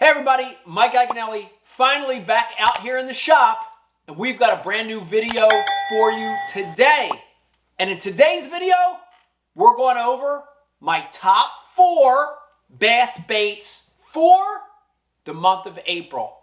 Hey everybody, Mike Iaconelli, finally back out here in the shop, and we've got a brand new video for you today. And in today's video, we're going over my top 4 bass baits for the month of April.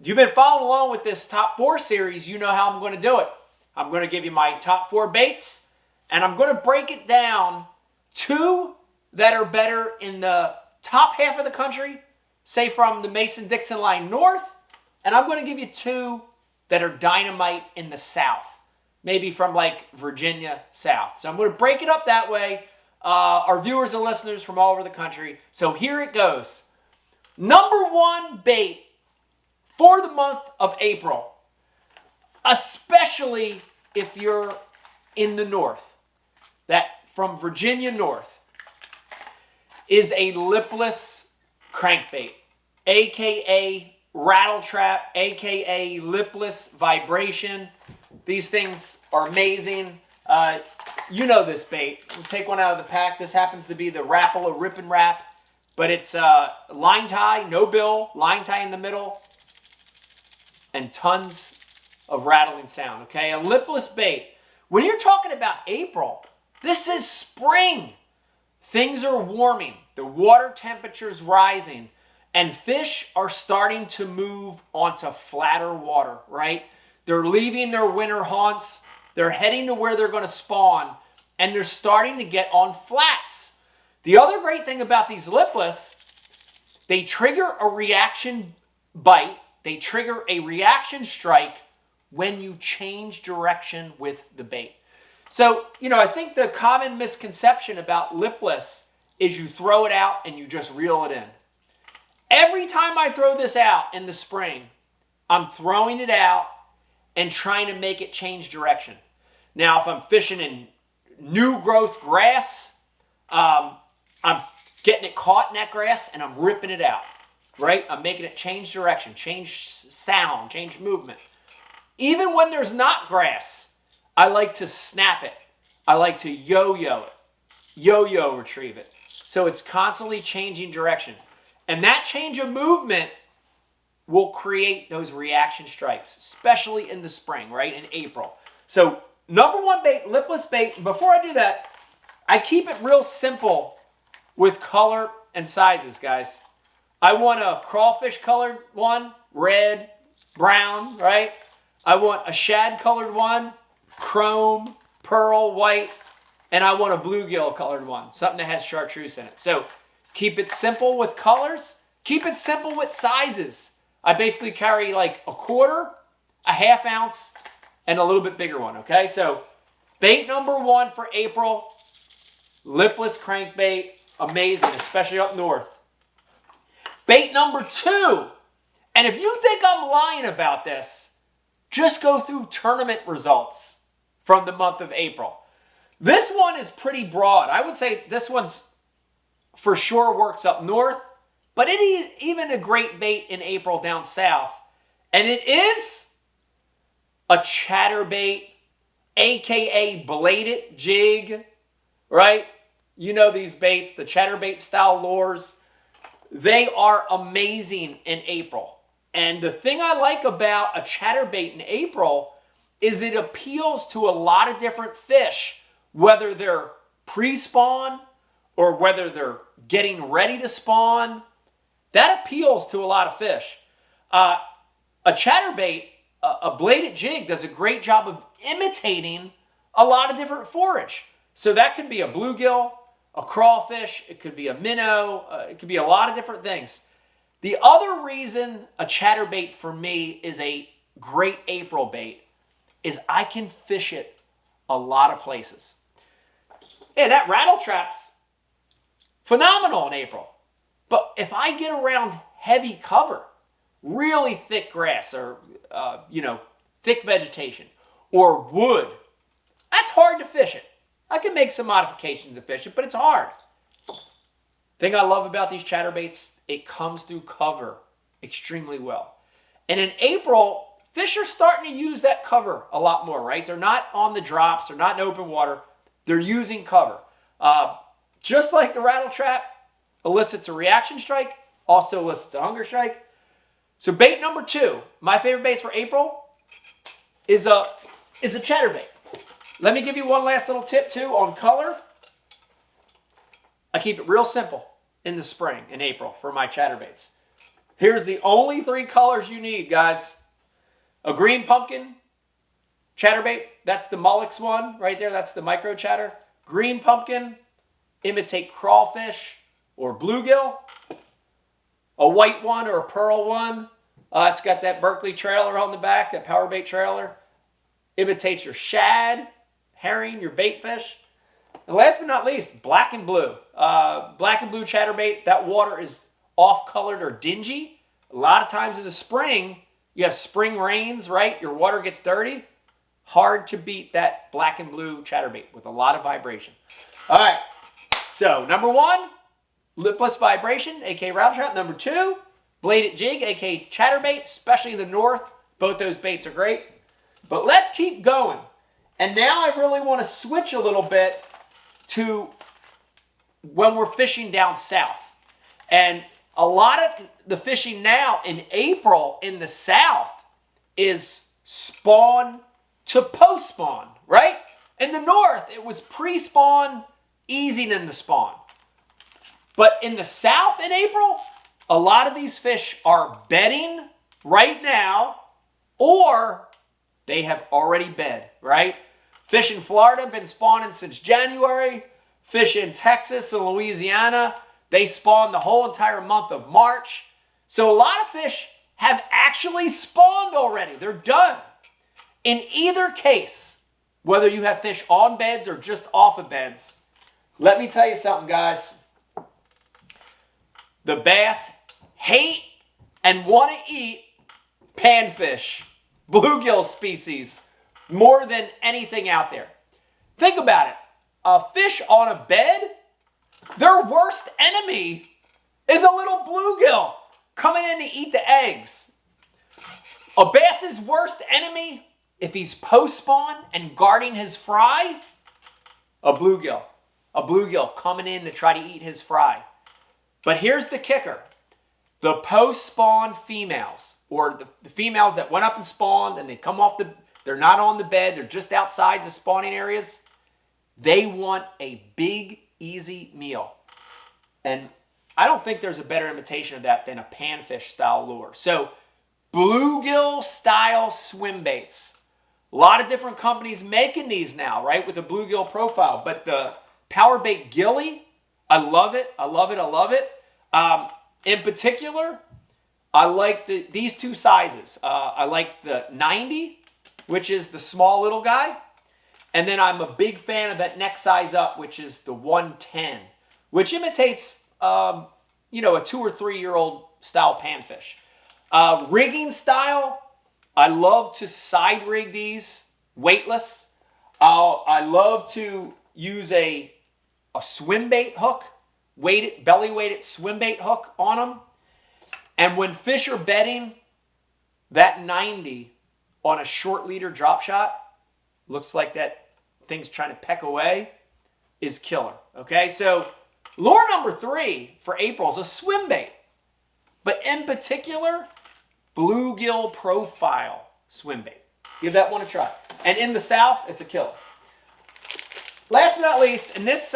If you've been following along with this top 4 series, you know how I'm going to do it. I'm going to give you my top 4 baits, and I'm going to break it down 2 that are better in the top half of the country, say from the Mason-Dixon line north, and I'm going to give you 2 that are dynamite in the south, maybe from like Virginia south. So I'm going to break it up that way, our viewers and listeners from all over the country. So here it goes. Number 1 bait for the month of April, especially if you're in the north, that from Virginia north, is a lipless crankbait, aka Rattle Trap, aka lipless vibration. These things are amazing. You know this bait. We'll take one out of the pack. This happens to be the Rapala Rip and Wrap, but it's line tie, no bill, line tie in the middle, and tons of rattling sound, okay? A lipless bait. When you're talking about April, this is spring. Things are warming, the water temperature's rising, and fish are starting to move onto flatter water, right? They're leaving their winter haunts, they're heading to where they're going to spawn, and they're starting to get on flats. The other great thing about these lipless, they trigger a reaction bite, they trigger a reaction strike when you change direction with the bait. So, you know, I think the common misconception about lipless is you throw it out and you just reel it in. Every time I throw this out in the spring, I'm throwing it out and trying to make it change direction. Now, if I'm fishing in new growth grass, I'm getting it caught in that grass and I'm ripping it out, right? I'm making it change direction, change sound, change movement. Even when there's not grass, I like to snap it. I like to yo-yo it, yo-yo retrieve it. So it's constantly changing direction. And that change of movement will create those reaction strikes, especially in the spring, right, in April. So number 1 bait, lipless bait. Before I do that, I keep it real simple with color and sizes, guys. I want a crawfish colored one, red, brown, right? I want a shad colored one, chrome, pearl, white, and I want a bluegill colored one, something that has chartreuse in it. So keep it simple with colors, keep it simple with sizes. I basically carry like a quarter, a half ounce, and a little bit bigger one, okay? So bait number 1 for April, lipless crankbait, amazing, especially up north. Bait number 2, and if you think I'm lying about this, just go through tournament results from the month of April. This one is pretty broad. I would say this one's for sure works up north, but it is even a great bait in April down south. And it is a ChatterBait, aka bladed jig, right? You know these baits, the ChatterBait style lures. They are amazing in April. And the thing I like about a ChatterBait in April is it appeals to a lot of different fish, whether they're pre-spawn or whether they're getting ready to spawn. That appeals to a lot of fish. A ChatterBait, a bladed jig, does a great job of imitating a lot of different forage. So that could be a bluegill, a crawfish, it could be a minnow, it could be a lot of different things. The other reason a ChatterBait for me is a great April bait is I can fish it a lot of places. Yeah, that Rattle Trap's phenomenal in April. But if I get around heavy cover, really thick grass or, thick vegetation or wood, that's hard to fish it. I can make some modifications to fish it, but it's hard. Thing I love about these ChatterBaits, it comes through cover extremely well. And in April, fish are starting to use that cover a lot more, right? They're not on the drops, they're not in open water, they're using cover. Just like the Rattle Trap elicits a reaction strike, Also lists a hunger strike. So bait number 2, my favorite baits for April, is a ChatterBait. Let me give you one last little tip too on color. I keep it real simple in the spring, in April, for my ChatterBaits. Here's the only 3 colors you need, guys. A green pumpkin ChatterBait. That's the Mullix one right there. That's the micro chatter. Green pumpkin, imitate crawfish or bluegill. A white one or a pearl one. It's got that Berkeley trailer on the back, that power bait trailer. Imitates your shad, herring, your bait fish. And last but not least, black and blue. Black and blue ChatterBait. That water is off-colored or dingy. A lot of times in the spring, you have spring rains, right? Your water gets dirty. Hard to beat that black and blue ChatterBait with a lot of vibration. All right. So, number 1, lipless vibration, aka Rattle Trap. Number 2, bladed jig, aka ChatterBait, especially in the north. Both those baits are great. But let's keep going. And now I really want to switch a little bit to when we're fishing down south. And a lot of the fishing now in April in the south is spawn to post-spawn, right? In the north, it was pre-spawn, easing in the spawn. But in the south in April, a lot of these fish are bedding right now, or they have already bed, right? Fish in Florida have been spawning since January. Fish in Texas and Louisiana, they spawn the whole entire month of March. So a lot of fish have actually spawned already. They're done. In either case, whether you have fish on beds or just off of beds, let me tell you something, guys. The bass hate and want to eat panfish, bluegill species, more than anything out there. Think about it. A fish on a bed, their worst enemy is a little bluegill coming in to eat the eggs. A bass's worst enemy, if he's post-spawn and guarding his fry, a bluegill. A bluegill coming in to try to eat his fry. But here's the kicker. The post-spawn females, or the females that went up and spawned and they come off they're not on the bed, they're just outside the spawning areas, they want a big, easy meal. And I don't think there's a better imitation of that than a panfish style lure. So, bluegill style swim baits. A lot of different companies making these now, right, with a bluegill profile. But the power bait gilly, I love it. I love it. I love it. In particular, I like these 2 sizes. I like the 90, which is the small little guy. And then I'm a big fan of that next size up, which is the 110, which imitates, a 2 or 3 year old style panfish. Rigging style, I love to side rig these weightless. I love to use a swim bait hook, belly weighted swim bait hook on them. And when fish are bedding, that 90 on a short leader drop shot, looks like that thing's trying to peck away, is killer. Okay, so lure number 3 for April is a swim bait. But in particular, bluegill profile swim bait. Give that one a try. And in the south, it's a killer. Last but not least, and this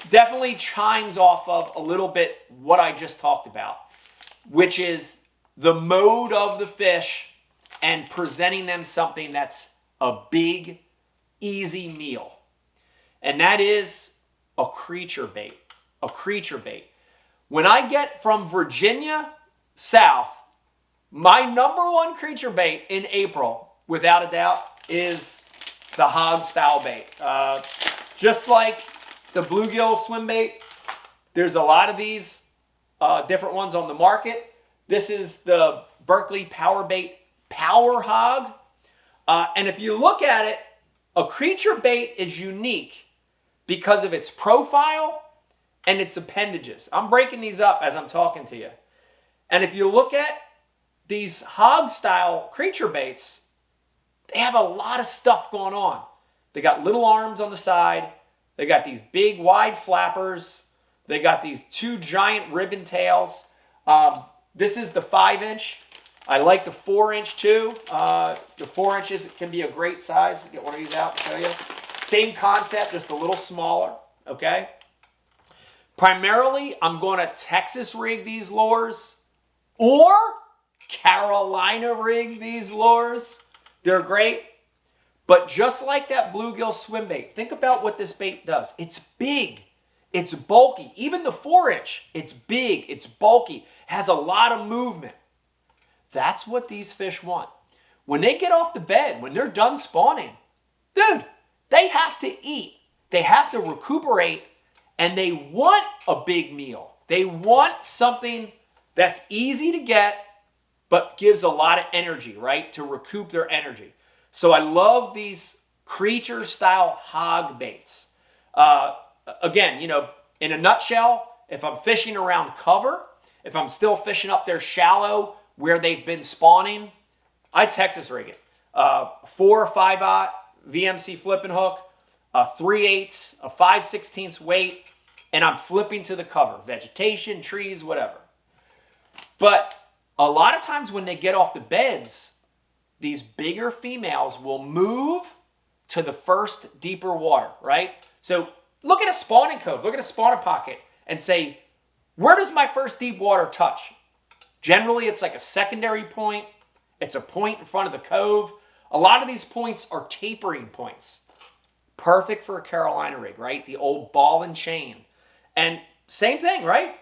definitely chimes off of a little bit what I just talked about, which is the mode of the fish and presenting them something that's a big, easy meal. And that is a creature bait. A creature bait. When I get from Virginia south, my number 1 creature bait in April, without a doubt, is the hog style bait. Just like the bluegill swim bait, there's a lot of these different ones on the market. This is the Berkeley Power Bait Power Hog. And if you look at it, a creature bait is unique because of its profile and its appendages. I'm breaking these up as I'm talking to you. And if you look at these hog style creature baits, they have a lot of stuff going on. They got little arms on the side. They got these big wide flappers. They got these 2 giant ribbon tails. This is the 5-inch. I like the 4-inch too. The 4 inches can be a great size. Get one of these out and show you. Same concept, just a little smaller, okay? Primarily, I'm going to Texas rig these lures or Carolina rig these lures. They're great. But just like that bluegill swim bait, think about what this bait does. It's big. It's bulky. Even the 4-inch, it's big. It's bulky. Has a lot of movement. That's what these fish want. When they get off the bed, when they're done spawning, dude, they have to eat. They have to recuperate, and they want a big meal. They want something that's easy to get, but gives a lot of energy, right? To recoup their energy. So I love these creature-style hog baits. Again, you know, in a nutshell, if I'm fishing around cover, if I'm still fishing up there shallow where they've been spawning, I Texas rig it. 4 or 5/0 VMC flipping hook, a 3/8, a 5/16 weight, and I'm flipping to the cover. Vegetation, trees, whatever. But a lot of times when they get off the beds, these bigger females will move to the first deeper water, right? So look at a spawning cove, look at a spawning pocket and say, where does my first deep water touch? Generally, it's like a secondary point. It's a point in front of the cove. A lot of these points are tapering points. Perfect for a Carolina rig, right? The old ball and chain. And same thing, right?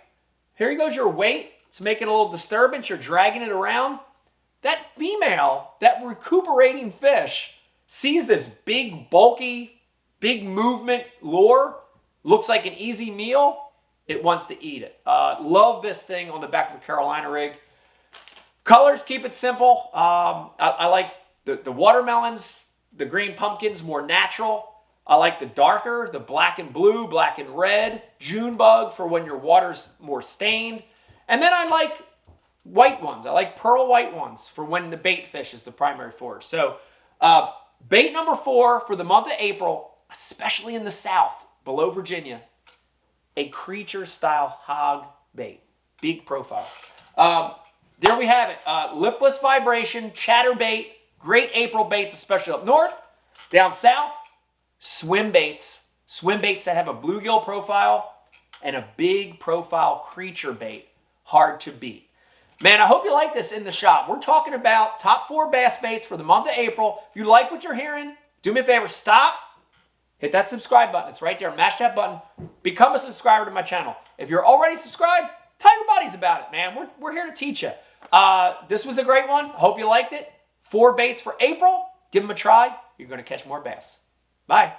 Here goes your weight. It's making a little disturbance. You're dragging it around. That female, that recuperating fish, sees this big, bulky, big movement lure. Looks like an easy meal. It wants to eat it. Love this thing on the back of a Carolina rig. Colors, keep it simple. I like the watermelons, the green pumpkins, more natural. I like the darker, the black and blue, black and red. June bug for when your water's more stained. And then I like white ones. I like pearl white ones for when the bait fish is the primary forage. So bait number 4 for the month of April, especially in the south, below Virginia, a creature-style hog bait. Big profile. There we have it. Lipless vibration, ChatterBait, great April baits, especially up north. Down south, swim baits. Swim baits that have a bluegill profile and a big profile creature bait. Hard to beat. Man, I hope you like this in the shop. We're talking about top 4 bass baits for the month of April. If you like what you're hearing, do me a favor, stop. Hit that subscribe button. It's right there. Mash that button. Become a subscriber to my channel. If you're already subscribed, tell your buddies about it, man. We're here to teach you. This was a great one. Hope you liked it. 4 baits for April. Give them a try. You're going to catch more bass. Bye.